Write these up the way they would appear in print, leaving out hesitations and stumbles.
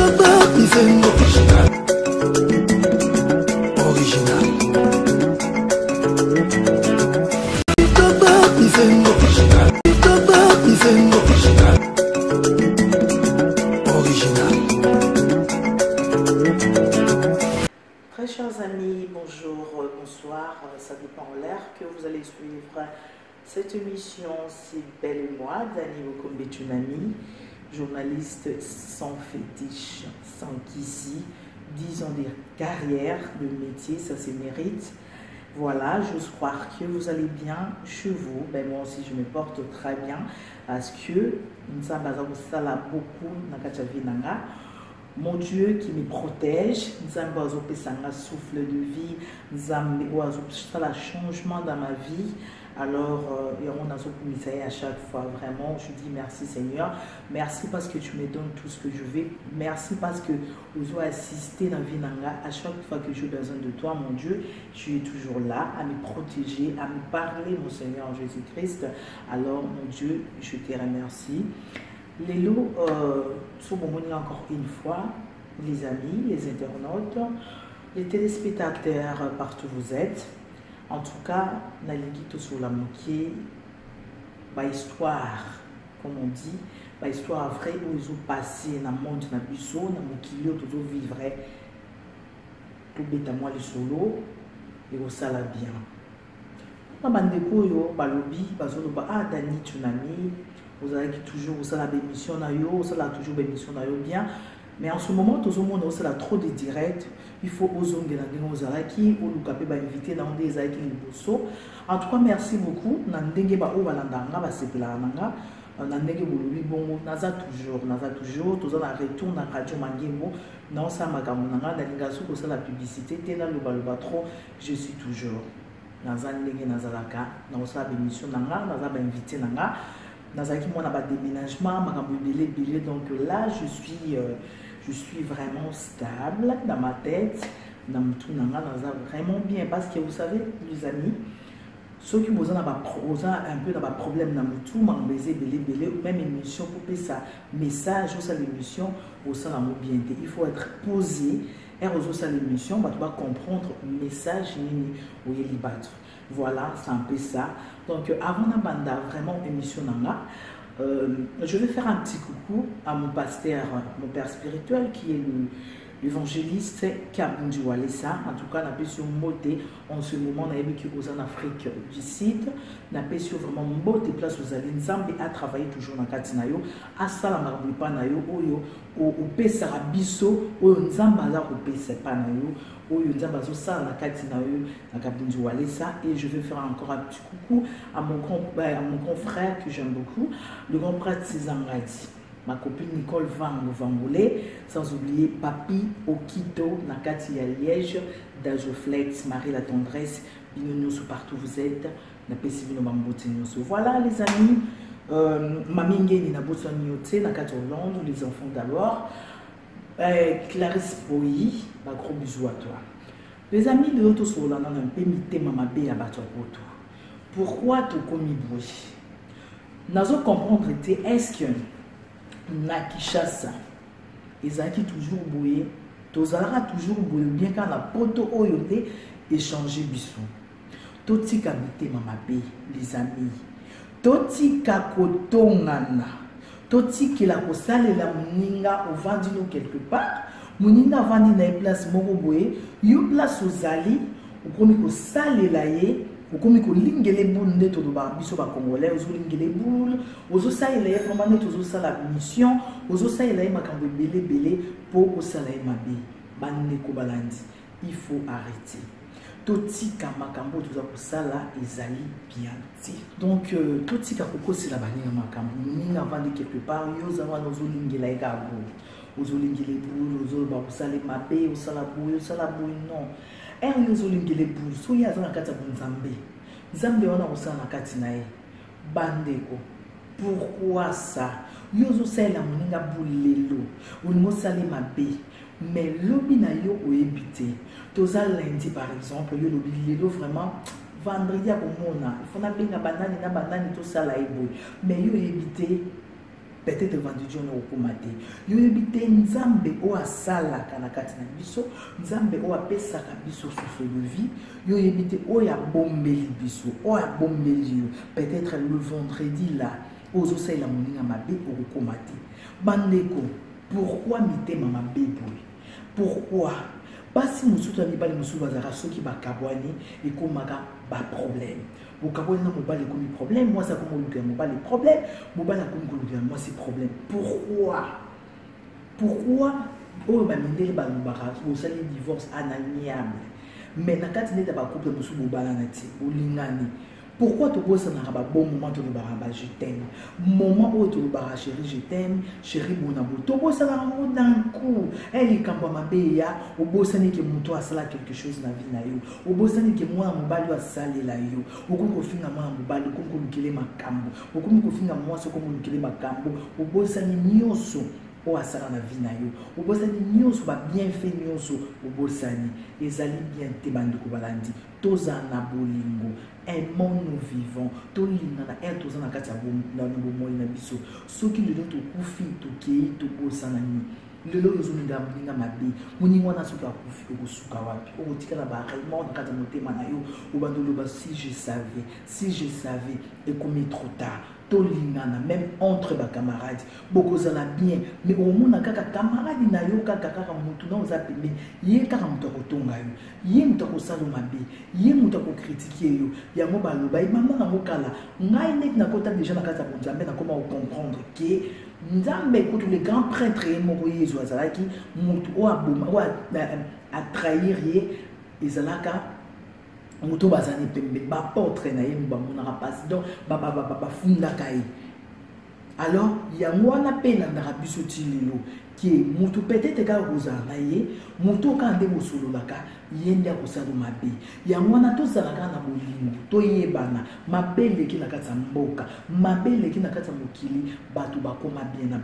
Très chers amis, bonjour, bonsoir, ça dépend de l'heure que vous allez suivre cette émission. C'est Belle et moi, Dani Wokombe-Tsunami, journaliste sans fétiche, sans qu'ici, 10 ans de carrière, de métier, ça se mérite. Voilà, j'ose croire que vous allez bien chez vous. Ben moi aussi, je me porte très bien parce que nous avons beaucoup dans mon Dieu qui me protège, nous avons un souffle de vie, nous avons un changement dans ma vie. Alors, on a à chaque fois, vraiment, je dis merci Seigneur. Merci parce que tu me donnes tout ce que je veux. Merci parce que vous avez assisté dans la vie. À chaque fois que j'ai besoin de toi, mon Dieu, tu es toujours là à me protéger, à me parler, mon Seigneur Jésus-Christ. Alors, mon Dieu, je te remercie. Les lots sont encore une fois, les amis, les internautes, les téléspectateurs, partout où vous êtes. En tout cas, Naligito sur la moquée, histoire, comme on dit, histoire vraie où ils ont passé dans le monde, dans le biseau, dans le kilo, tout vivre, tout bête à moi les solos, et au sala bien. Dans le bandeko, yo, balobi, Dani Tsunami, vous avez toujours, vous avez des missions, vous avez toujours des missions bien. Mais en ce moment, tout le monde a trop de directs. Il faut oser qui ou nous capable inviter dans des aïki liboso. En tout cas, merci beaucoup. Nandenge ba o balandanga ba sepela nanga. Nandenge bulubi bongo naza toujours tous en retour na radio Mangembo. Non ça magamu nanga nalinga su ko la publicité tena lo baloba trop, je suis toujours. Naza ndenge nazalaka, na osala émission nanga, naza ba invité nanga. Nazaki moi na ba déménagement, magamu belé donc là je suis vraiment stable dans ma tête, dans tout vraiment bien parce que vous savez les amis, ceux qui ont un peu de problème dans tout, belé ou même émission pour faire ça message au sein de l'émission au sein de la mobilité, il faut être posé et au sein de l'émission, tu vas comprendre le message où il y battre. Voilà, c'est un peu ça. Donc avant la bande vraiment émission je vais faire un petit coucou à mon pasteur, mon père spirituel qui est l'évangéliste Kabundi Walesa. En tout cas, on a sur Moté en ce moment, on a qui est en Afrique du Sud. On a sur vraiment Moté place aux Alines Zambé à travailler toujours dans Katinayo, à Salamarbupa Nayo, au Pesa Bisso, au Nzambaza, au Pesa Panayo. Et je vais faire encore un petit coucou à mon confrère que j'aime beaucoup, le grand prêtre Cézangadi, ma copine Nicole Vangoulé, sans oublier Papi Okito, Nakati à Liège, Dajoflex, Marie la tendresse, Binonos partout vous êtes, voilà les amis, Mamingé Nina Botsoniote, Nakati Hollande, les enfants d'abord. Clarisse Boyi, un gros bisou à toi. Les amis de l'autre sur la un peu mité mamabé à battre poto. Pourquoi tu commis bruit? Nazo comprendre est-ce que Nakishasa, ils ont toujours bouillé, tozara toujours bouillé, bien quand la poto oyote échanger bisou. Toti kabité mamabé, les amis. Toti kakotongana. Toti qui la kosale la muninga au vendino quelque part, muninga vandi na place moroboé, you place aux ali, au komi ko sale la ye, au komi ko lingele boule de to ba biso ba congolais, ozo lingele boule, ozo sale la ye vraiment ozo sala mission, ozo sale la ye makambo belé pour osala ye mabe, bande ko balandi. Il faut arrêter. Totika makambo tuza kusala ezali bien dit. Donc totika koko c'est la banine makambo ninga vandi quelque part yo zawa nozo lingela ekabo ozo lingele boule ozo ba kusala mabe osala boule non er yozo lingele boule so ya zana kata nzambe wana osala na kati na ye bandeko. Pourquoi ça yozo sala muninga boule lelo onimo sala mabe mais lobi na yo oebité toza lundi par exemple yo lobi lelo vraiment vendredi à komona il faut na benga banani to sala ebo mais yo éviter peut-être vendredi on okomate yo yebite nzambe o asala kana kati na biso nzambe o apesa ka biso souffle de vie yo yebite o ya bombeli biso o ya bombeli peut-être le vendredi là ozo sa la moninga mabe okomate bandeko pourquoi mitema mabe boy pourquoi basi musutu ya mibali mosusu bazalaka soki bakabwani ekomaka baproblème okabwani na mobali ekomi problème mwasi akomi kolukela mobali problème mobali akomi kolukela mwasi problème pourquoi oyo bamindeli balobaka osali divorce ananiable mais na kati neti ya bacouple mosusu bobalana ti bolingani. Pourquoi tu bosses dans un bon moment tu le baraba je t'aime moment où tu le baraba chérie je t'aime chérie bonabo tu bosses dans un d'un coup elle est quand ma béya au bossani que mon toi ça quelque chose na vie na yo au bossani que moi mon bali wa salé la yo au ko finga moi mon bali ko ko lukele makambo au ko finga moi so ko lukele makambo au bossani nyoso o asala na vie na yo au bossani nyoso ba bien fait nyoso au bossani ezali bien te bandiko balandi toza na bolingo aimons nous vivons to lingana toza na kati ya bomoi na biso soki lelo tokufi tokei tokosana ni lelo ozolinga moninga mabe moninga wana soki akufi okosuka wapi okotikala baraillement na kati ya motema na yo obanda oloba si je savais ekomi trop tard tolingana même entre ba camarades bokozala bien mais au mona kaka camarade na yo kaka mutu na oza pembe ye kaka mutu akotonga yo ye mutu akosala mabe ye mutu akokritiquer yo yango baloba mama na mokala ngai net na kota déjà na kata bonzambe na koma comprendre que nzambe kutu le grand prêtre ye moko yezu azalaki mutu o aboma o a trahir ye ezalaka muto bazani pembe ba portrait na ye ba monaka passe donc ba funda kai alors yango wana pena na biso tilelo qui mutu peut-être ka rozana ye muto ka nde bosololaka yende akosala mabe yango wana tozalaka na bolingo toyebana mabele ki na kati ya mboka mabele ki na kati ya mokili bato bakoma bien na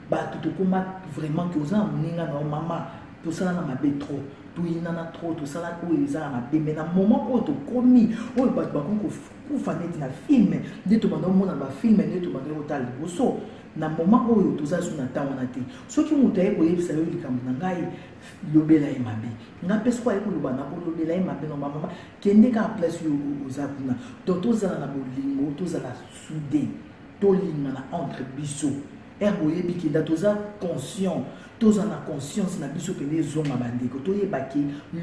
bato tokoma vraiment que oza moninga na mama tosala na mabe trop toyinana trop tosala oyo ezala mabe mais na moment oyo tokomi oyo bato bakoki kokufa neti na filme nde tobanda omona bafilme nde tobanda kotala liboso na moment oyo toza so na ntango wana te soki moto aye koyebisa yo likambo na ngai lobela ye mabe nga mpe soko aye koloba na kolobela ye mabe na mama kende kaka place oyo oza kuna donc tozala na bolingo tozala soudé tolingana entre biso ere boyebi kenda toza conscient toza na conscience na biso pene zonga bandeko toyebaki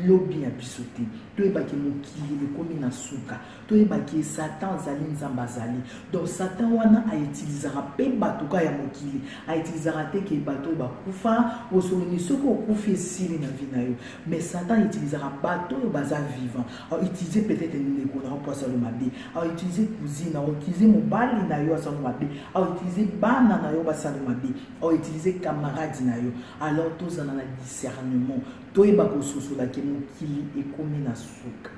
lobi ya biso te toyebaki mokili ekomi na suka toyebaki satan azali nzambe azali donc satan wana autilisera mpe bato ka ya mokili autilisera te ke bato oyo bakufa osolomi soki okufi esili na vi na yo mais satan utilisera bato oyo baza vivant autilize peut-être ndeko na yo mpo asala mabe autilize cousine autilize mobali na yo asala mabe autilize bana na yo basala mabe autilize camarade na yo alors tozala na discernement toyeba kososola ke mokili ekomi na suka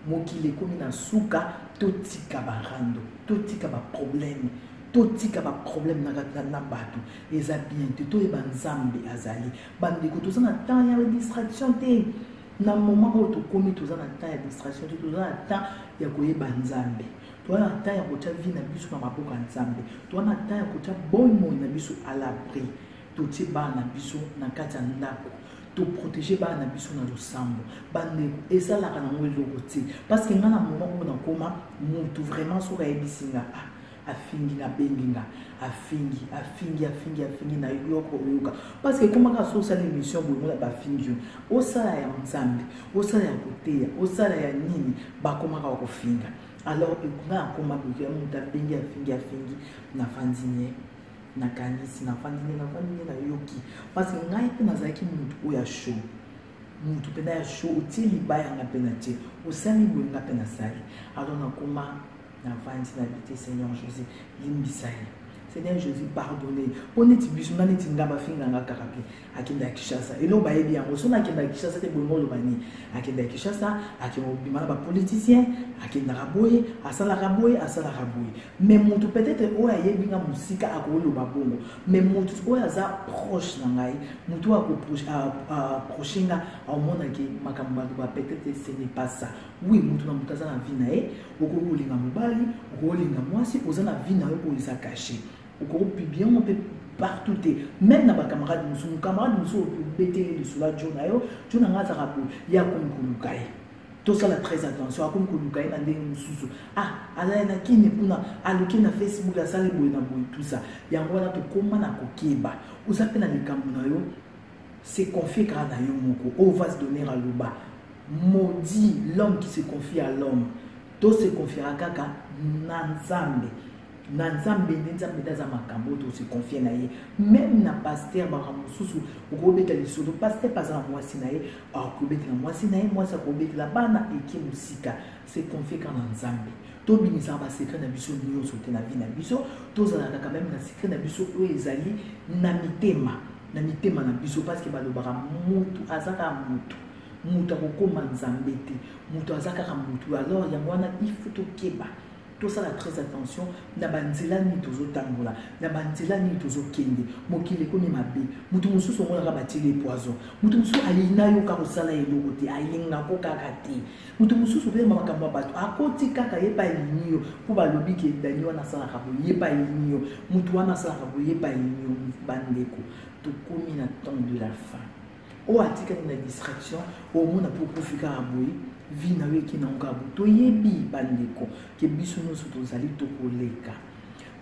mokili ekomi na suka totika barando totika baproblème totika baproblème na bato eza bien te toyeba nzambe azali bandeko toza na temps ya distraction te na moment oyo tokomi toza na temps ya distraction te toza na temps ya koyeba nzambe toza na temps ya kotia vie na biso na maboko ya nzambe toza na temps ya kotia bomoi na biso à l'abri totie bana biso na kati ya ndako toprotege bana biso na losambo bandeko ezalaka nango eloko te parce que nga na moment oyo nakoma mutu vraiment soki ayebisi nga afingi nabengi nga afingi na yoko oyoka parce que ekomaka so osala émission boyemona bafingi yo osala ya nzambe osala ya koteya osala ya nini bakomaka bakofinga alors nga akoma boya mutu abengi afingi nafandine na kanisi nafandine na yoki parce que ngai mpe nazalaki mutu oyo ya show mutu mpe na ya show otie libaya nga mpe na tie osali boye nga mpe nasali alors nakoma nafandi na bite Seigneur Jésus limbisa ye Seigneur Jésus pardonné po neti biso nga neti nga bafinga nga kaka mpe akenda ya Kinshasa elo bayebi yango so nakenda ya Kinshasa te boye moloba nini akenda ya Kinshasa akenda obima na bapoliticien akendaka boye asalaka boye mais mutu peut-être oyo ayebi nga mosika akoloba bongo mais mutu oyo aza proche na ngai mutu aproche nga aomonaki makambo bato peut-être ce n'est pas ça oui mutu na mutu aza na vie na ye okokolinga mobali okokolinga mwasi oza na vie na yo oyo eza caché au gros publier on peut partout même na ba camarade musu camarade musu betele de cela jona yo jona ngata rapo ya kumkulukai tout ça la très attention kumkulukai na ndenge mususu ala na kini kuna aluki na Facebook la sale boy na boy tout ça yango wana to koma na kokeba uzape na likambo na yo c'est confier car na yo moko on va se donner à l'oba maudit l'homme qui se confie à l'homme tout se confiera kaka na nzambe nzambe daza makambo to se confier na ye même na pasteur ba mususu okobeta lisolo pasteur paza mwasi na ye akobeta na mwasi na ye mwasi akobeta la bana eki musika se confier car na nzambe to binisa ba secret na biso nyonso te na vie na biso to zala kaka même na secret na biso o ezali na mitema na biso parce que balobara mutu azaka mutu akokoma nzambe te mutu azaka mutu alors yango wana il faut to keba. Tout ça, la très attention, na banzela ni tozo tangola, na banzela ni tozo kende, mokile komi mabe, mutu musu songo na bati les poisons, mutu musu ayina yo ka kosala eloko te, ayilinga ko kaka te, mutu musu sobe makambo bato, akoti kaka yeba yinyo, po balobi ke dani wana sala ka bo yeba yinyo, mutu wana sala ka bo yeba yinyo bandeko, to komi na temps de la fin. O atika na distraction, au mona pour profiter à boy. Vie na weki na ngabu to yebi bandeko ke biso nyonso tozali tokoleka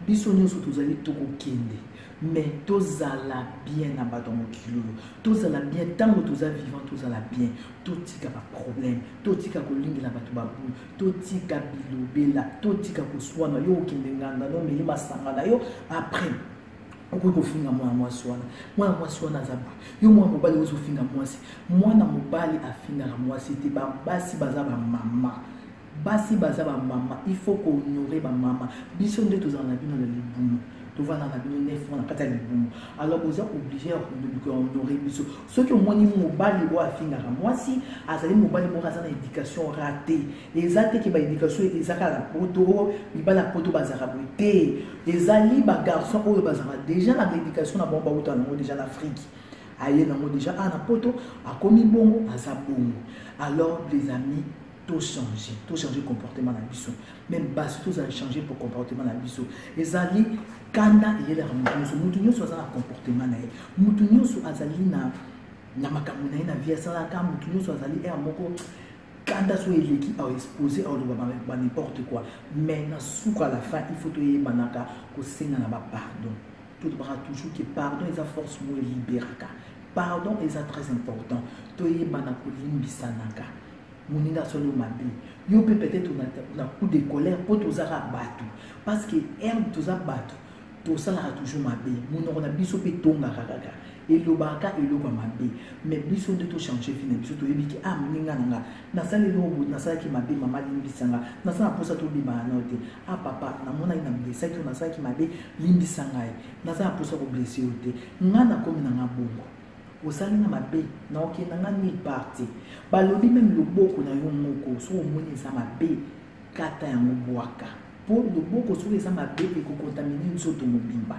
biso nyonso tozali tokokende mais tozala bien na bato mokilo tozala bien tango toza vivant tozala bien totika ba problème totika kolingela bato babu totika bilobela totika koswana yo okende nganda no meli masanga na yo après okoko finga mwasi wana zabu yo mwana mobali ozo finga mwasi mwana mobali afinga mwasi te ba basi baza ba mama il faut qu'on honorer ba mama biso nde tozana bino na libumu tovana na bino 9 mois na kata libumu alors vous êtes obligé de honorer biso ceux qui ont moni mobali bo afinga mwasi azali mobali mo razana éducation ratée ezate ki ba éducation ezaka la poto libala poto bazaka boté ezali ba garçon oyo bazaka déjà na éducation na bomba utana déjà en Afrique aye na mo déjà na poto akomi bongo azabongo alors les amis tout changer comportement na biso même bas tout ça changer pour comportement na biso ezali kana yele mutu nyonso azala comportement na ye mutu nyonso azali na makambo na ye na vie asala ka mutu nyonso azali moko kanda so eleki a exposer au ba n'importe quoi mais na souka à la fin il faut to yebanaka ko senga na ba pardon tout bara toujours que pardon est la force mo libéraka pardon est très important to yebana ko limbisanaka moninga solo mabe yo peut-être on a coup de colère pour tozara bato parce que toza bato tosala toujours mabe monoko na biso pe tonga kaka elobaka eloko mabe mais biso nde to changer fina biso to yebiki moninga nanga nasala lobo nasala ki mabe mama limbisanga nasala posa to biba note papa na mona ina blessa to nasala ki mabe limbisanga nasala posa ko blesser ote ngana komi na ngabongo osali na mabe na okenda ngani parti balobi même loboko na yo moko so omoni eza mabe kata yango bwaka po loboko so eza mabe ekokontamine nzoto mobimba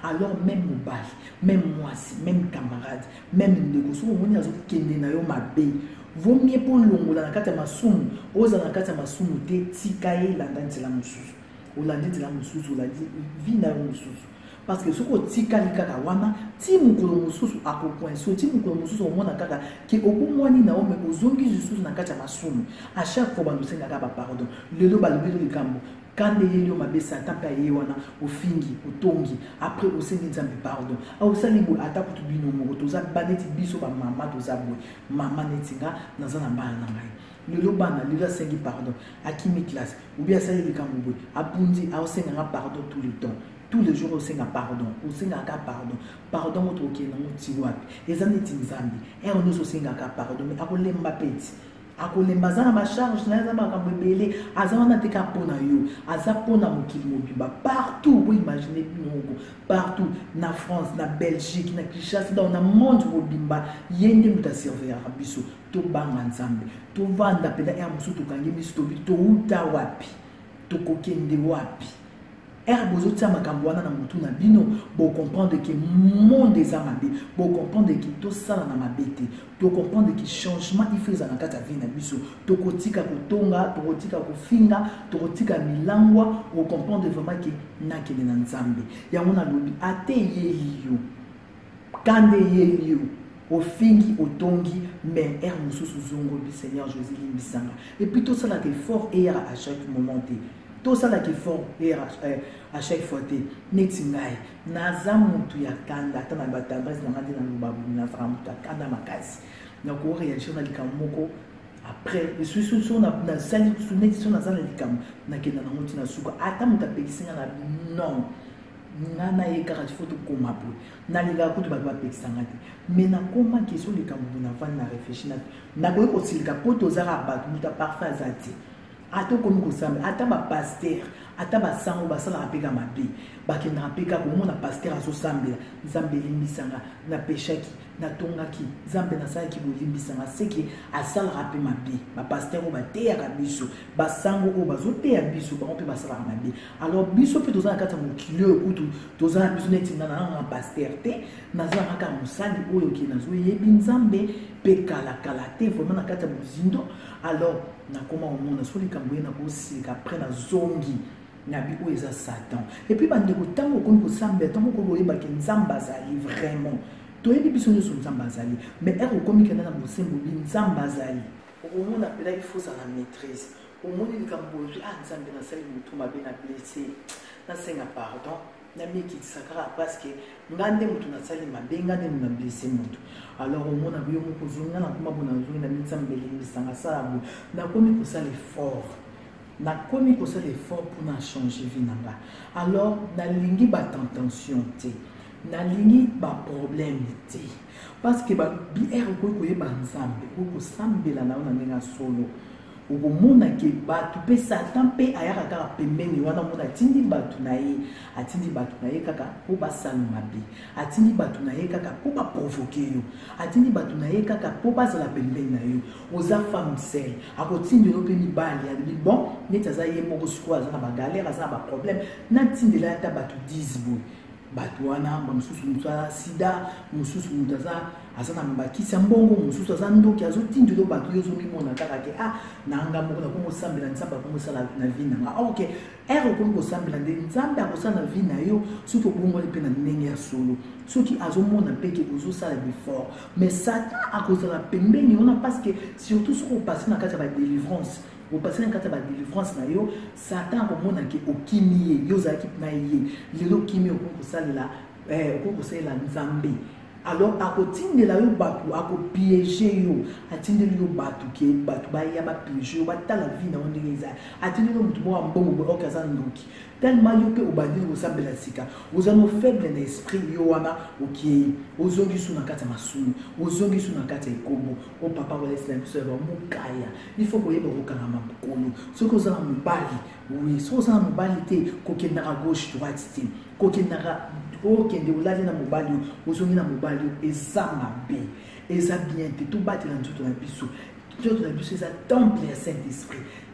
alors même mobali même mwasi même camarade même ndeko so omoni azokende na yo mabe vaut mieux po longola na kati ya masumu ozala na kati ya masumu te tika ye elanda nzela mosusu olandi nzela mosusu olandi vi na yo mosusu parce que ce que tika likaka wana ti mukolo mususu akopoinso ti mukolo mususu omona kaka ki obumwani na ome ozongi jususu na kati ya masumu à chaque fois bandosengaka ba pardon lelo balobelo likambo kande yelio mabesa tape ye wana ofingi otongi après osengi nzambe pardon osali bo ata kutu bino moko toza baneti biso ba mama toza boy mama netinga naza na bana na ngai lelo bana lelo sengi pardon akimi classe ou bien sali likambo boy abundi aosenga pardon tout le temps tous les jours osenga pardon pardon moto okena moti wapi eza neti nzambe on nous osenga pardon mais akolemba peti akolemba za na ba charge na za makambo ebele aza na teka pona yo aza pona mokili mobimba partout vous imaginez binoko partout na France na Belgique na Kinshasa dans le monde mobimba yende muta servir biso to banga nzambe to vanda peda musu to kangi biso to uta wapi to kokende wapi bozo tia makambo wana na mutu na bino bo comprendre que monde eza mabe bo comprendre que to sala na mabete to comprendre que changement il faut na kata vie na biso to kotika kotonga to kotika kofinga to kotika milangwa bo comprendre vraiment que nakende na nzambe yango na lobi ate yeliyo kande yeliyo ofingi otongi mais mususu zongo bi Seigneur Jésus limbisanga et puis tout ça là que fort et à chaque moment. Tout ça là qui font à chaque fois neti ngai naza mutu ya kanda tana batadresse na ngandi na lubabu na framuta kanda makasi na ko réagir na likamoko après je suis sûr na sali suneti sur na zana likam na kenda na mutu na suka ata muta pekisinga na non nana yekaka foto koma po na liga kutu ba pekisanga te mais na koma question likambo na van na réfléchir na ko silika poto zara ba muta parfait azati ato komi kosambe ata ba pasteur ata ba sango ba sala apeka mabe ba kenda apeka ko mona pasteur aso sambela nzambe limbisanga na peshaki na tongaki nzambe na sala ki bolimbisanga seki asala rape mabe ba pasteur o ba teya ka biso ba sango o ba zo teya biso ba on peut ba sala mabe alors biso pe tozana kata mo kilio kutu tozana biso neti na na pasteur te na zana ka musali oyo ki na zo yebi nzambe pe kala kala te vraiment na kata muzindo alors na koma au monde sur les camboués na aussi après na zongi na bi o eza Satan et puis bande ko tango ko sambe tango ko boyeba ke nzamba zali vraiment to yebi biso nyo nzamba zali mais er ko komi kana na bosembo bi nzamba zali au monde appela il faut ça la maîtrise au monde les camboués nzambe na sali mutu mabe na blessé na senga pardon na miki sakara parce que ngande mutu na sali mabe ngande na blessé mutu alors au monde abiyo moko zonga na kuma bona zonga na nzambe limbisanga sala na komi ko sala effort na komi ko sala effort pour na changer vie nanga alors na lingi ba tentation te na lingi ba problème te parce que ba bi ko yeba nzambe ko sambela na ona ndenga solo okomona ke batu pe Satan pe ayaka kaka pembeni wana mona atindi batu na ye kaka po basala mabe atindi batu na ye kaka po baprovoke yo atindi batu na ye kaka po bazala pembeni na yo oza femme seule akotindela yo mpe mibali alobi bon neti aza ye moko sikoyo aza na bagalere aza na baproblème natindela ata batu 10 boye batu wana bamosusu mosusu aza sida mosusu moto aza na bakisi ya mbongo mosusu aza ndoki azotindela bato yo ozomimona kaka ke nanga moko nakomosambela nzambe akomosala na vie nanga ok okomi kosambela nde nzambe akosala na vie na yo soki obongoli mpe na ndenge ya solo soki azomona mpe ke ozosala befort mais Satan akozala pembeni wana parce que surtout soki opasi na kati ya badelivrance au passé quand tu as délivrance na yo Satan comme on a qui okimi yo zaki na ye lelo kimi okoko sala nzambe alors akotinde la yo batu akopiéger yo atinde yo batu ke batu ba ya ba piéger yo batala vie na ondeza atinde yo mutu mo mbongo bo okaza ndoki tellement yo ke obandi ko sambela sika ozano faible na esprit yo wana okiye ozongi su na kata masumu ozongi su na kata ekobo o papa wala islam sero mukaya il faut ko yeba ko kanga mabukolo soko ozana mubali oui soko ozana mubali te ko kenda à gauche droite te ko kenda okende olali na mobali ozongi na mobali eza mabe eza bien te tobatela nzoto na biso eza temple ya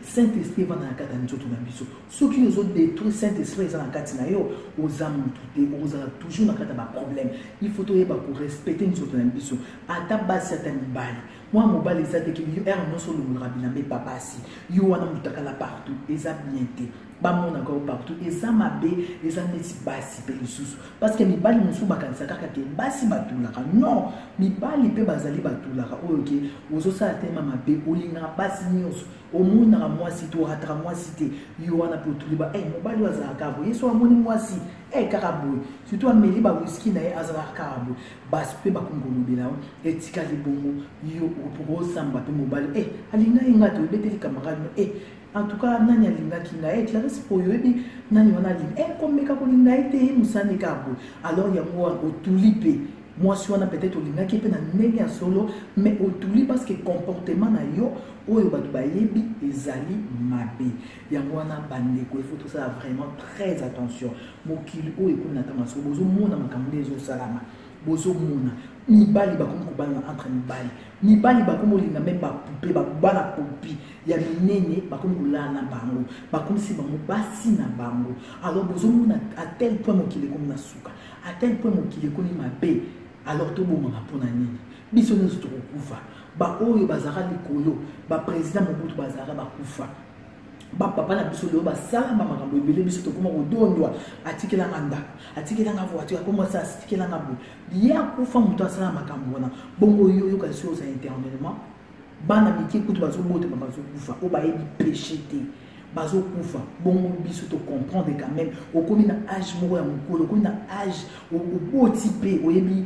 Saint-Esprit va na kati ya nzoto na biso soki ozodétruire Saint-Esprit eza na kati na yo oza mutu te ozala toujours na kati ya baproblème il faut toyeba korespecte nzoto na biso ata basi ata mibali mwa mobali eza te kili yo ere nyonso olongolaka bilamba epapasi yo wana mutakala partout eza bien te bamonaka o partout eza mabe eza neti basi mpe lisusu parce que mibali mosusu bakanisaka kaka ke basi batulaka non mibali mpe bazali batulaka oyo ke ozosala tema mabe olingaka basi nyonso omonaka mwasi te orataka mwasi te yo wana mpe otuli mobali oyo azalaka boye yeso amoni mwasi kaka boye surtout ameli bawiski na ye azalaka kaka boye basi mpe bakonkolobela etikali bongo yo okosamba mpe mobali alinga ye nga te oyebeteli camarade no en tout cas nani alingaki ngai Clarisse po yoyebi nani wana alinga komeka kolinga ye te mosani kaka boye alors yango wana otuli mpe mwasi wana peut-être olingaki mpe na ndenge ya solo mais otuli parce que comportement na yo oyo bato bayebi ezali mabe yango wana bandeko il faut tosala vraiment très attention mokili oyo ekoli na ntango ya solo bozomona makambo nde ezosalama bozomona mibali bakomi kobala entre mibali bakomi olinga même bapupe babana popi ya minene bakomi kolala na bango bakomi si bango basi na bango. Alors bozomona à tel point mokili ekomi na suka, à tel point mokili ekomi mabe. Alors tobomaka mpona nini biso nyonso tokokufa, baoyo bazala likolo baprésident Mobutu bazala bakufa, bapapa na biso leo basala bamakambo ebele biso tokoma kodondwa atikelanga ndako atikelanga voiture akomasa atikelanga bo ya kufa moto asala makambo wana bongo yo kasi oza éternellement bana mike kutu bazobota bazokufa o bayebi péché te bazokufa bongo biso to comprendre quand même okomi na âge moko ya mokolo okomi na âge oboti pe oyebi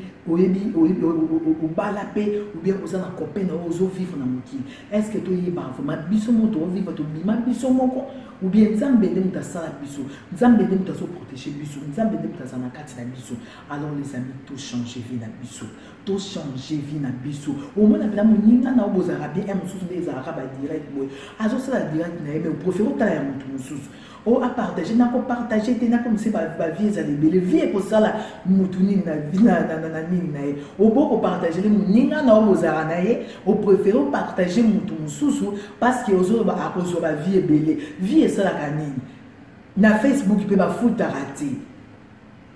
obala pe ou bien oza na copain na ozo vivre na mokili. Est-ce que toyeba vraiment biso moto ovivre to bima biso moko ou bien nzambe nde moto asala biso, nzambe nde moto azoprotéger biso, nzambe nde moto aza na kati na biso. Alors les amis, to changer vie na biso, to changer vie na biso. Au moins na moninga na obozara bien un mosusu nde ezalaka ba direct boy azosala direct na ye mais préfère otala ya moto mosusu o a partager na ko partager te na comme si ba vie ezali belle vie pour ça la moto nini na vie na nini na ye o boko partager le moninga na obozara na ye o préfère partager moto mosusu parce que ozo ba akozo ba vie belle vie esala kanini na Facebook pe ba futa raté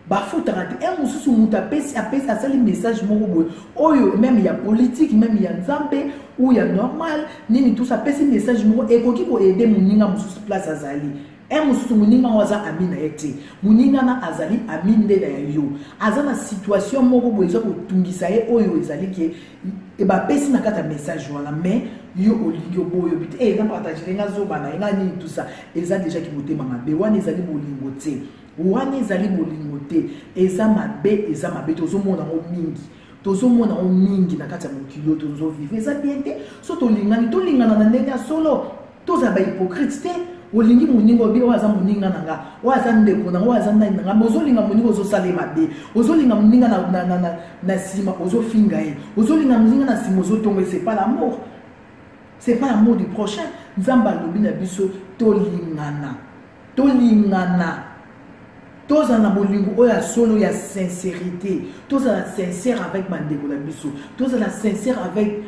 bafutaka te un mosusu moto apesi asali message moko boye oyo même ya politique même ya nzambe ou ya normal nini tout ça apesi message moko ekoki koede moninga mosusu place azali un mosusu moninga waza ami na ye te moninga na azali ami nde na yo aza na situation moko boye eza kotungisa ye oyo ezali ke bapesi na kati ya message wana mais yo olingi oboyo bite eza partage nga zoba na nga nini tout ça eza déjà ki motema mabe wana ezali bolingo te wana ezali bolingo te eza mabe tozomona ngo mingi na kati ya mokili tozovivre eza bien te so tolingana na ndenge ya solo toza bahypocrite te olingi moninga obi oyo aza moninga na nga oyo aza ndeko na nga oyo aza nani na nga me ozolinga moninga ozosala ye mabe ozolinga moninga na nsima ozofinga ye ozolinga moninga na nsima ozotonga ye. C'est pas l'amour du prochain. Nzamba alobi na biso tolingana toza na bolingo oya solo ya sincérité, toza la sincère avec bandeko na biso, toza la sincère avec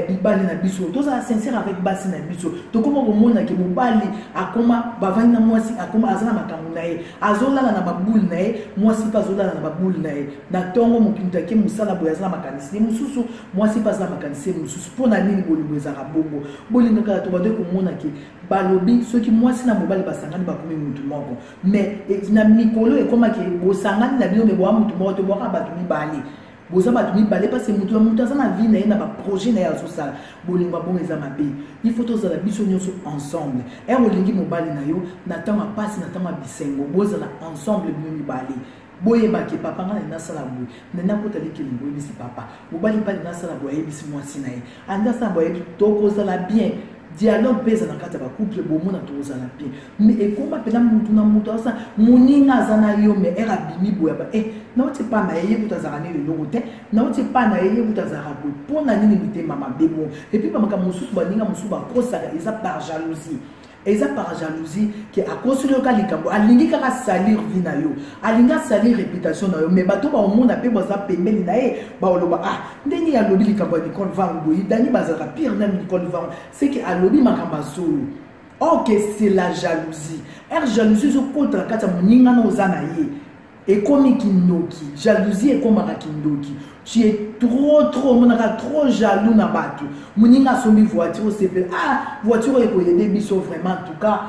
bibali na biso, toza la sincère avec basi na biso. To koma komona ke mobali akoma bavani na mwasi akoma azana makambo na ye azolala na babuli na ye mwasi pa azolala na babuli na ye na tongo mokinta ke musala boya azana makanisi mususu mwasi pa azana makanisi mususu pona nini bolingo ezaka bongo bolingo kala to bade komona ke balobi soki mwasi na mobali basangani bakomi mutu moko mais na mikolo ekoma ke bosangani na bino me boa mutu moko to boka batu mibali boza batu mibale parce que mutu aza na vie na ye na ba projet na ye azosala bolingo bongo eza mabe. Il faut tozala biso nyonso ensemble olingi mobali na yo na ntango apasi na ntango bisengo bozala ensemble bino mibale boyebaki papa nga nasala boye nena kota likilingo oyebisi papa mobali mpe nasala boye ayebisi mwasi na ye andasala boye tokozala bien dialogue pesa na kata ba couple bomona tozala bien mais ekoma pena mutu na mutu asa moninga azana yo mais era bimi boya ba na ote pa na ye kutazara ne le logote na ote pa na ye kutazara bo pona nini bitema mabebo et puis pamaka mususu baninga mususu ba kosa eza par jalousie que à cause de likambo alingi kaka salir vie na yo alinga salir réputation na yo mais bato ba omona pe boza pembeni na ye ba oloba ndeni ya lobi likambo Nicole Vango idani bazaka pire na Nicole Vango c'est que alobi makamba solo. Ok, c'est la jalousie jalousie zo contre kata moninga na ozana ye et comme kindoki jalousie et comme kindoki tu es trop jaloux na batu moninga sombi voiture c'est voiture eko yede biso vraiment en tout cas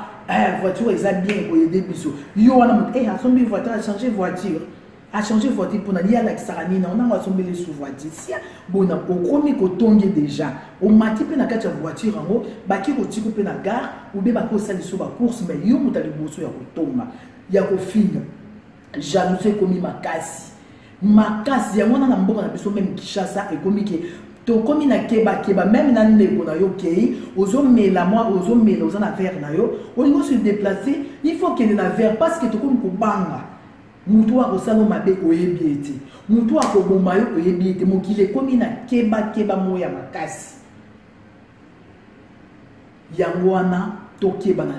voiture eza bien eko yede biso yo wana mot asombi voiture a changer voiture pour na lia la kisarani na on a asombi les sous voiture si bona okomi ko tongi déjà o mati pe na kati ya voiture ngo baki ko tiko pe na gare ou be bako sali so ba course mais yo mutali boso ya ko tomba ya ko finga jalousie komi makasi ya mwana na mboka na biso même Kishasa ekomi ke to komi na keba même na ndeko na yo kei ozomela ozana verre na yo olingo se déplacer il faut que na verre parce que to komi ko banga mutu wa kosalo mabe oyebi ete mutu wa koboma yo oyebi ete mokile komi na keba moya makasi yango wana to keba na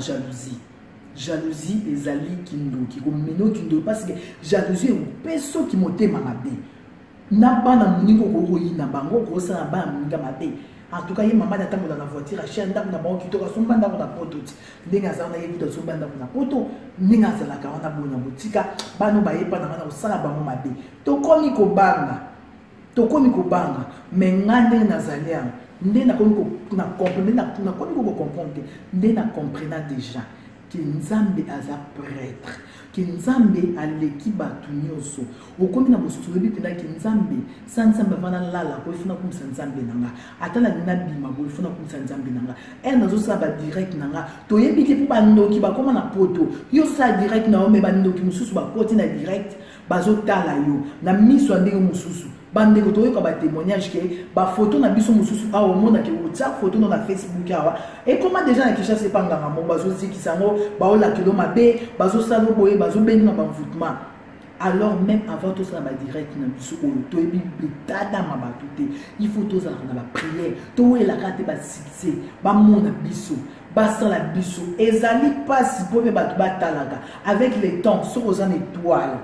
jalousie ezali kindoki komeno kindoki parce que jalousie peso ki motema mabe na bana moninga okoyina bango okosala bana moninga mabe. En tout cas, il y a maman dans la voiture, à chaque fois, on a qui toka son banda na poto. Ndinga za na yebi to son banda na poto, ndinga za la kawana bona botika, bano ba yepa na na osala bango mabe. To komi ko banga, mais ngande na zalia, ndé na komi ko na comprendre na komi ko comprendre, ndé na comprendre déjà que Nzambe aza prêtre. Que Nzambe aleki batu nyonso okomi na bosusu lebi pena ke Nzambe sa Nzambe vana lala ko ifuna kumisa Nzambe nanga atala na bima ko ifuna kumisa Nzambe nanga nazo sa ba direct nanga to yebi ke pa ndoki ba koma na poto yo sa direct na o me ba ndoki mususu ba koti na direct bazo tala yo na miso ndenge mususu bande ko toyoka ba témoignage ke ba photo na biso mususu awo mona ke WhatsApp photo na Facebook awa et comment déjà na kisha c'est pas nganga mo bazo zikisango ba ola kilo mabe bazo salo boye bazo beni na ba voûtement alors même avant tout ça ba direct na biso o to ebi betada ma batute il faut tout ça na ba prière to e la kate ba sikse ba mona biso basa la biso ezali passe pour be batu batalaka avec les temps sur aux étoiles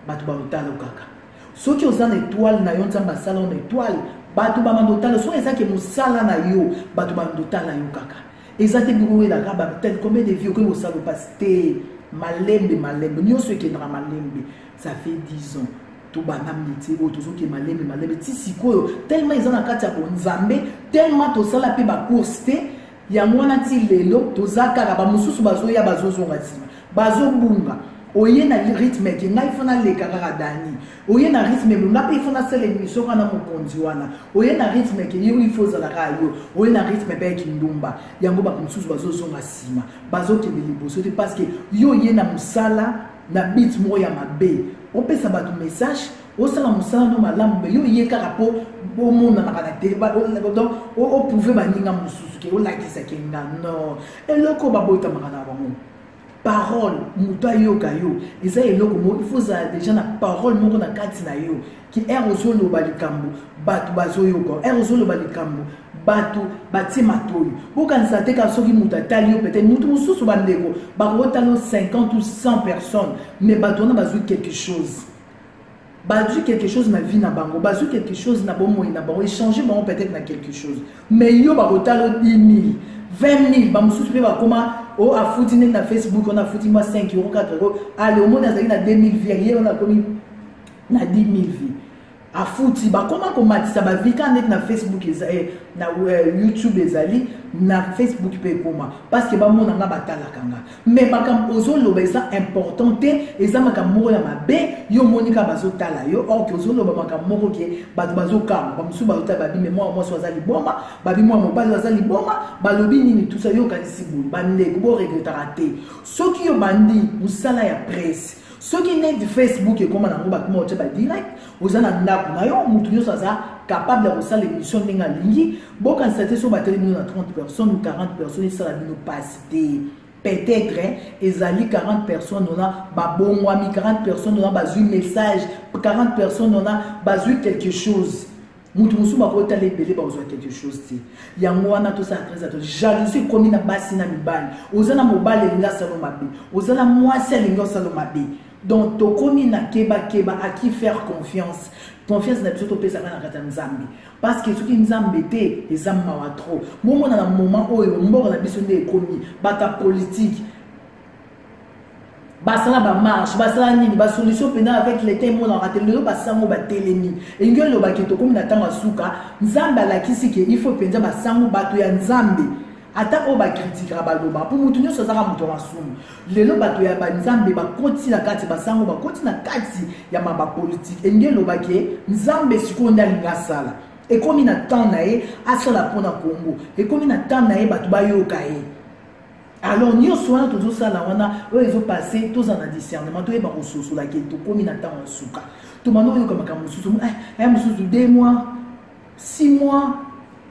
batu ba utalo kaka ceux qui ont une étoile na yon tamba salon étoile batu ba mandotala so eza ke musala na yo batu ba mandotala yo kaka ezate buruwe la kaba peut-être combien de vieux que vous savez passer malembe nyoso ke na malembe ça fait 10 ans to bana métier o to so ke malembe ti sikoyo tellement ils ont na kati ya Nzambe tellement to sala pe ba course te ya mwana ti lelo to zakara ba mususu bazo ya bazo zonga tima bazo bunga oye na rythme ke ngai fona le karara dani oye na rythme na pe fona sele mission kana mokonzi wana oye na rythme ke yo ifo za la rayo oye na rythme pe ki ndumba yango ba mususu bazo zonga sima bazo ke liboso te parce que yo ye na musala na beat mo ya mabe on peut ça ba du message o sala musala no malamu yo ye karapo o mona na kana te ba o pouvait ba ninga mususu ke o lakisa ke nga no eloko ba bota makana ba mo parole muta yo kayo eza eloko mo il faut ça déjà na parole moko na kati na yo ki erozolo balikambo batu bazoyo ko erozolo balikambo batu bati matoyo bokanisa te ka soki muta tali yo peut-être mutu mususu bandeko bakotalo 50 ou 100 personnes mais batu na bazui quelque chose na vie na bango bazui quelque chose na bon moyen na bango échanger bango peut-être na quelque chose mais yo bakotalo 10 000 20 000 ba mususu pe ba koma o a fouti na Facebook on a fouti moi 5 €, 4 €. Allez, au monde a na 2000 vies, hier on a commis na 10 000 vies. A fouti ba comment mati ça ba vika net na Facebook na YouTube ezali na Facebook pe koma parce que ba mona nga batala kanga mais ba kam ozolo ba ça important te eza makam moko ya mabe yo monika bazo tala yo or que ozolo ba makam moko ke bazo kam ba musu ba utaba bi mais moi swazali bomba ba bi moi mobali azali bomba ba lobi nini tout ça yo kanisi bulu ba ndeko bo regrettera te soki yo bandi musala ya presse ceux qui n'est de Facebook et comment on va comment direct vous en avez na yo mutu yo ça capable de faire l'émission ninga lingi bon quand c'était sur batterie nous 30 personnes ou 40 personnes ça la nous passe peut-être ezali 40 personnes on a ba bon moi 40 personnes on a bazu message 40 personnes on a bazu quelque chose mutu musu ba ko tale belé ba ozo quelque chose ti yango wana to ça très attention jalousie comme na basi na mibali ozana mobali linga salo mabe ozana mwasi linga salo mabe. Donc, tokomi na keba à qui faire confiance. Confiance na biso to pesa na kata Nzambe. Parce que soki Nzambe te ezamba wa trop. Momo na moment oyo mboko na biso nde ekomi bata politique. Basala ba marche, basala nini, ba solution pena avec les témoins na raté le basango ba telemi. Engelo ba keto komi na tanga suka, Nzambe la kisike il faut penza basango bato ya Nzambe. Ata oba critique rabaloba pour mutu nyo sozaka mutu masumu lelo bato ya banzambe ba koti na kati basango ba koti na kati ya maba politique engelo bake nzambe sikonda linga sala e komi na temps na ye asala pona Congo e komi na temps na ye bato ba yoka ye alors nyo soana tozo sala wana o ezo passer tous en discernement to e ba kososo la ke to komi na temps suka to mano yoka makamu susu mususu 2 mois 6 mois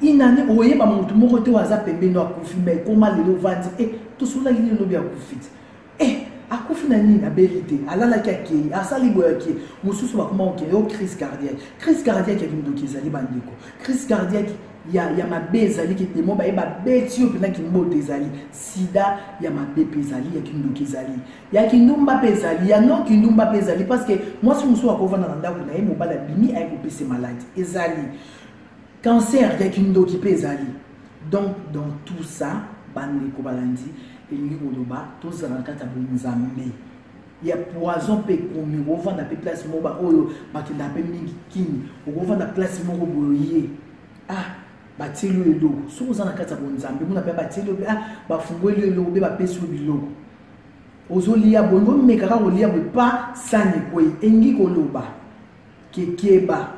une année oye ba mutu moko te waza pembe no akufi mais comment lelo vandi tout cela il lobi akufi akufi na nini abelité alalaki akei asali boyaki mosusu bakoma okende o crise cardiaque ya kindoki ezali bandeko crise cardiaque ya mabe ezali kete mo bayeba beti yo mpena kimbote ezali sida ya mabe mpe ezali ya kindoki ezali ya kindumba mpe ezali ya non kindumba mpe ezali parce que mwasi mosusu akovanda na ndako na ye mobali abimi aye kopesa maladi ezali cancer ya kindoki mpe ezali donc dans tout ça bandeko balandi elingi koloba tozala na kati ya bonzambe ya poison mpe komi okovanda mpe place moko baoyo bakenda mpe mingi kini okovanda place moko boye batieli oyo eloko soki oza na kati ya bonzambe mona mpe batieli oyo bafungweli oyo eloko mpe bapesi oyo biloko ozolia boye omekaka kolia boye pa sani kwei engi koloba kekeba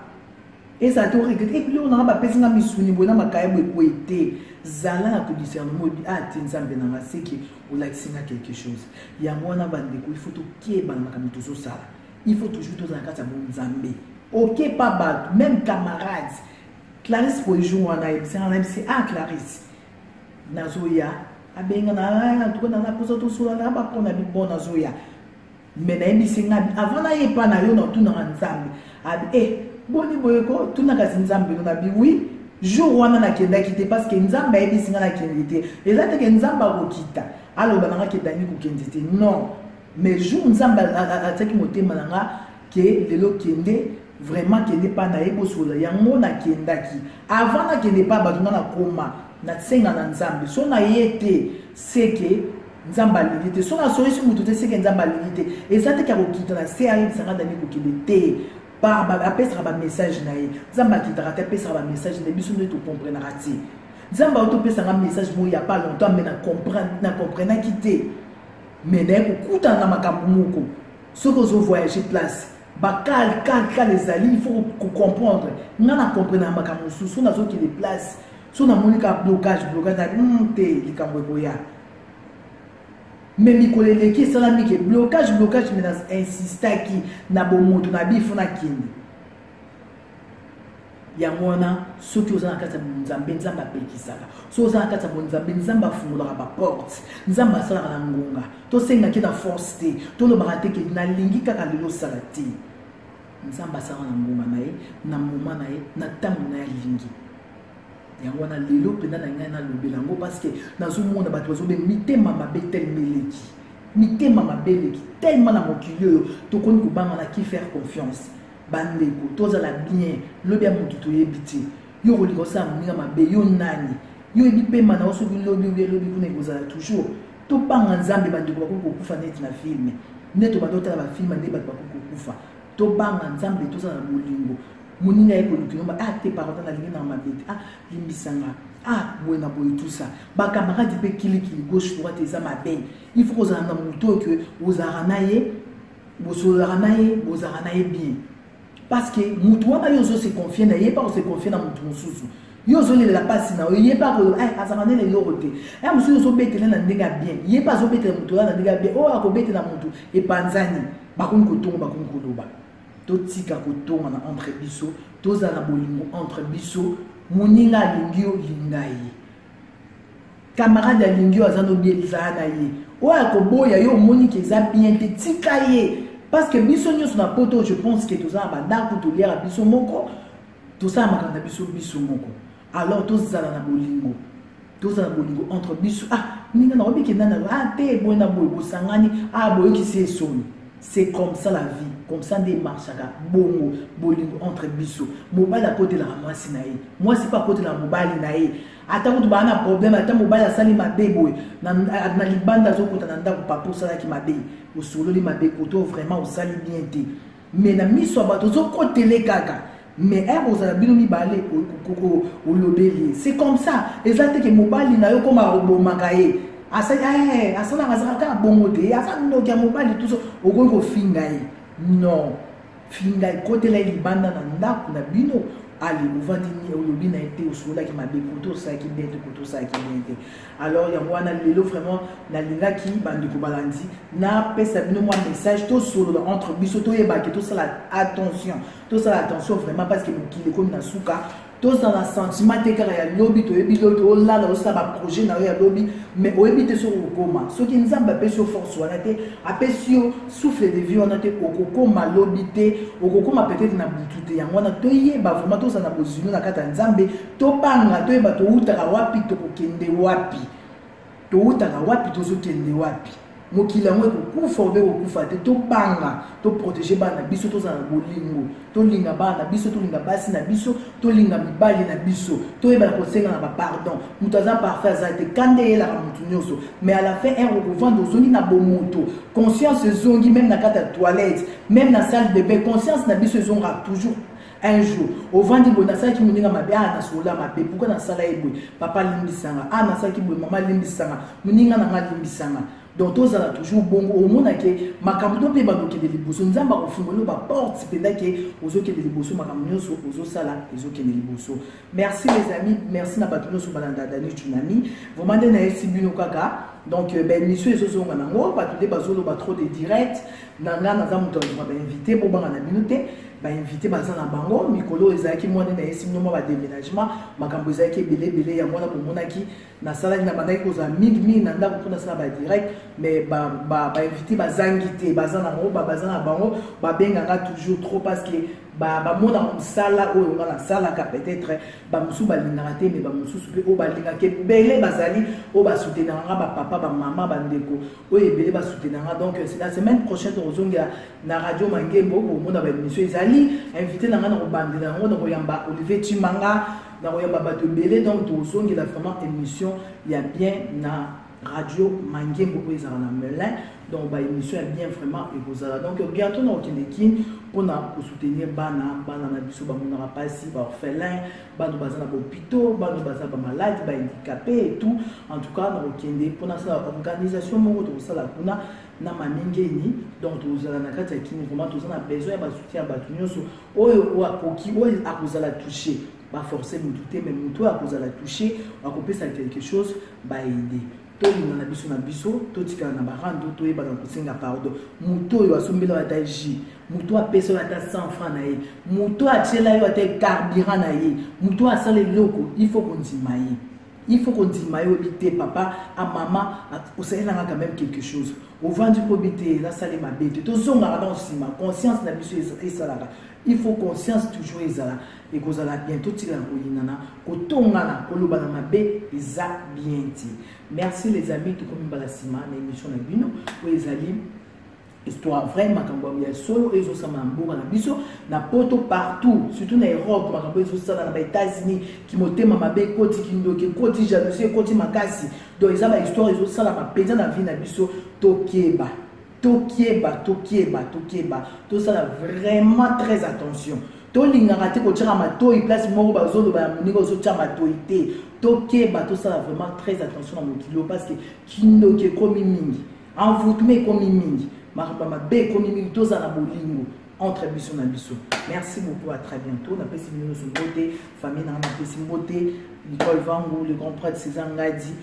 ezala te oregrete biloko nanga bapesi nga misuni boye na makaya boye kwei te zala na kodiscernement oyebi te nzambe nanga seki olakisi nga quelque chose yango wana bandeko il faut tokeba na makambo tozosala il faut toujours toza na kati ya bonzambe okepa bato même camarade Clarisse pour le jour wana yebisanga na yebisi Clarisse nazoya abenga na tuko na posa tosula na bapona bibo nazoya mais na yebisi nga avant na yepa na yo na tuna nzambe boni boyeko tuna kasi nzambe na bi oui jour wana nakendaki te parce que nzambe ayebisi nga nakendi te eza te ke nzambe akokita aloba nanga ketani kokendi te non mais jour nzambe atiaki motema nanga ke lelo kende vraiment kende pa na yebosola yango nakendaki avant nakende pa bato nga nakoma nasenga na nzambe so na ye te seke nzambe alingi te so nasolisi moto te seke nzambe alingi te eza te kakokita na se ayebisanga dani kokende te apesaka bamessage na ye nzambe akitaka te apesaka bamessage na biso nde tokomprenaka te nzambe aotopesanga message moko ya pas longtemps me nakomprenaki te me naye kokutana na makambo moko soki ozovoyage place bakal ezali il faut comprendre nga na comprendre makambo mosusu so nazokende place so namoni ka blocage nabi te likambo eboya me mikolo eleki esalami ke blocage me insistaki na bomoto na bifo na kende yango wana soki oza na kati ya nzambe nzambe apekisaka so oza na kati ya bonzambe nzambe afungolaka baporte nzambe asalaka na ngonga tosengaki na force te tolobaka te ke nalingi kaka lelo osala te nzambe asalaka na ngonga na ye na moma na ye na ntango na ye alingi yango wana lelo mpenda na ngai nalobela yango parce que nazomona bato bazobe mitema mabe mitema mabe eleki tellement na mokili oyo tokoni kobangana ki faire confiance bandeko tozala bien lobi ya motu toyebi te yo kolinga osala moninga mabe yo nani yo yebi pema na osoki lobi kuna ekozala toujours tobanga nzambe bandeko bakoki kokufa neti na filme neti bando otala bafilme nde bato bakoki kokufa tobanga nzambe tozala na bolingo moninga ye kolukilomba te parota nalingi na mabe te limbisanga boye na boye tout ça bakamaradi mpe kilikili gauche droite eza mabe il faut kozala na moto oyo ke ozalaka na ye bozalaka na ye bien parce que mutu wana yo ozose confie na ye pa ose confie na mutu mosusu yo ozolelela mpasi na oyo ye pa azalaka nde leloko te mosusu ozobetela na ndenge ya bien ye pa azobetela mutu wana na ndenge ya bien oyo akobetela mutu epanzani bakomi kotonga bakomi koloba totika kotonga na entre biso tozala na bolingo entre biso moninga alingi yo linga ye camarade alingi yo aza nobielizala na ye oyo akoboya yo omoni ke eza bien te tika ye parce que biso nyonso na poto je pense que tozala na bandako toliaka biso moko tosala makambo na biso moko alors tozala na bolingo entre biso ninga na obi kenda na te boye na boye bosangani boyokisi esoni c'est comme ça la vie comme ça nde marchaka bongo bolingo entre biso mobali akotelaka mwasi na ye mwasi mpe akotelaka mobali na ye ata kutu baa na problème ata mobali asali mabe boye na libanda azokota na ndako papa osalaki mabe osololi mabe koto vraiment osali bien te mais na miso ya bato ozokotele kaka mais ozala bino mibale olobeli c'est comme ça eza te ke mobali na yo koma obomaka ye asalaka azalaka bongo te aza ndoki ya mobali tuso okoki kofinga ye non finga ekotela ye libanda na ndako na bino ali ovandi olobi na ye te osololaki mabe koto osalaki bien te koto osalaki bien te alors yango wana lelo vraiment nalingaki bandeko balandi napesa bino mwa message tosolola entre biso toyebaki tosala attention vraiment parce que mokili ekomi na suka tous dans la sentiment te kaka ya lobby to yebi lo là là ça ba projet na ya lobby mais o yebi te so okoma so ki nzamba pe so force wana te apesi yo souffle de vie wana te okokoma lobby te okokoma peut-être na butu te yango na to yeba vraiment tous na bozino na kata nzambe to banga to yeba to utaka wapi to kokende wapi to utaka wapi to zo kende wapi mokila ngo kokufa obe kokufa te to banga to protéger bana biso to za na bolingo to linga bana biso to linga basi na biso to linga mibali na biso to yeba ko senga na ba pardon mutaza parfait za te kande la mutu nyoso mais à la fin un revendre zongi na bomoto conscience zongi même na kata toilette même na salle de bain conscience na biso zonga toujours un jour au vandi bona ça qui muninga mabe na sola mabe pourquoi na sala ebwe papa limbisanga na ça qui bwe mama limbisanga muninga na nga limbisanga. Donc, tous ont toujours bon au monde que makambo pe ba doke de liboso nzamba ko fungolo ba porte penda que ozoke de liboso makambo nyoso ozo sala ezoke de liboso. Merci les amis, merci na batuno so balanda dani tsunami. Vous mandez na esibino kaka. Donc ben mission ezo nga nango ba tudé bazolo ba trop de direct nanga na za muto ba invité bo banga na minute ba invité baza na bango mikolo ezaki mwana na esibino mo ba déménagement makambo ezaki belé ya mwana ko monaki na sala na bandaki ko za mingi na ndako pona sala ba direct mais ba invité bazangi te baza na ngo baza na bango ba benga toujours trop parce que ba mona sala oyo ngala sala ka peut-être ba musu ba lingaka te mais ba musu pe o ba lingaka ke belé bazali o ba soutenir nga ba papa ba maman ba ndeko oyo belé ba soutenir nga donc c'est la semaine prochaine tozonga na radio Mangembo au mona ba émission ezali invité na nga na ko bandela ngo na ko yamba Olivier Chimanga na ko yamba bato belé donc tozonga la vraiment émission il y a bien na radio Mangembo ko ezala na Melun donc ba émission est bien vraiment et vous allez donc bientôt na okendeki pour soutenir bana na biso ba mona pasi ba orphelin bana baza na hôpital bana baza ba malade ba handicapé et tout en tout cas na okende pour na sa organisation moko to sala kuna na mamingeni donc vous allez na kati ya kini vraiment tous na besoin ba soutien ba tunyoso oyo akoki oyo akozala toucher ba forcer mutu te mais mutu akozala toucher akopesa quelque chose ba aider to na biso na biso to tika na barando to yeba na kusenga pardon muto yo asombela ata ji muto apesa ata 100 francs na ye muto atela yo ata carburant na ye muto asale loko il faut qu'on dimaye il faut qu'on dimaye obité papa à maman au sala quand même quelque chose au vendu probité la salle ma bête to zonga dans sima conscience na biso esalaka il faut conscience toujours ezala et que ça bientôt tira koyinana kotongana koloba na mabe eza bien ti. Merci les amis tout comme balasima na émission na bino po ezali histoire vraie makambo ya solo ezo sama mboka na biso na poto partout surtout na Europe makambo ezo sala na ba États-Unis ki motema mabe koti kindoke koti jalousie koti makasi donc eza ba histoire ezo sala ba peza na vie na biso tokieba tout ça vraiment très attention to lingaka te ko tira matoi place moko bazolo ba muniko zo tira matoi te tokieba tout ça vraiment très attention na mokilo parce que kindoke komi mingi envoûtement komi mingi maraba be komi mingi to za na bolingo entre biso na biso. Merci beaucoup, à très bientôt. On a pesi bino so beauté famille na pesi beauté Nicole Vango le grand prêtre César Ngadi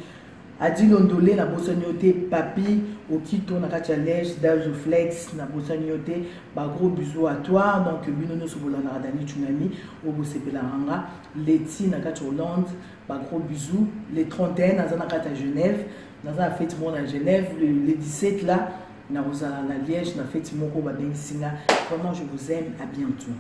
Adi Londolé na bossanyoté papi okito na katia lèche d'âge flex na bossanyoté ba gros bisous à toi donc binono sobola na radani tsunami au bosepela ranga leti na katia Hollande ba gros bisous les 31 na zana katia Genève na za fête mon à Genève les 17 là na Rosala na Liège na fête moko ba bensinga vraiment je vous aime à bientôt.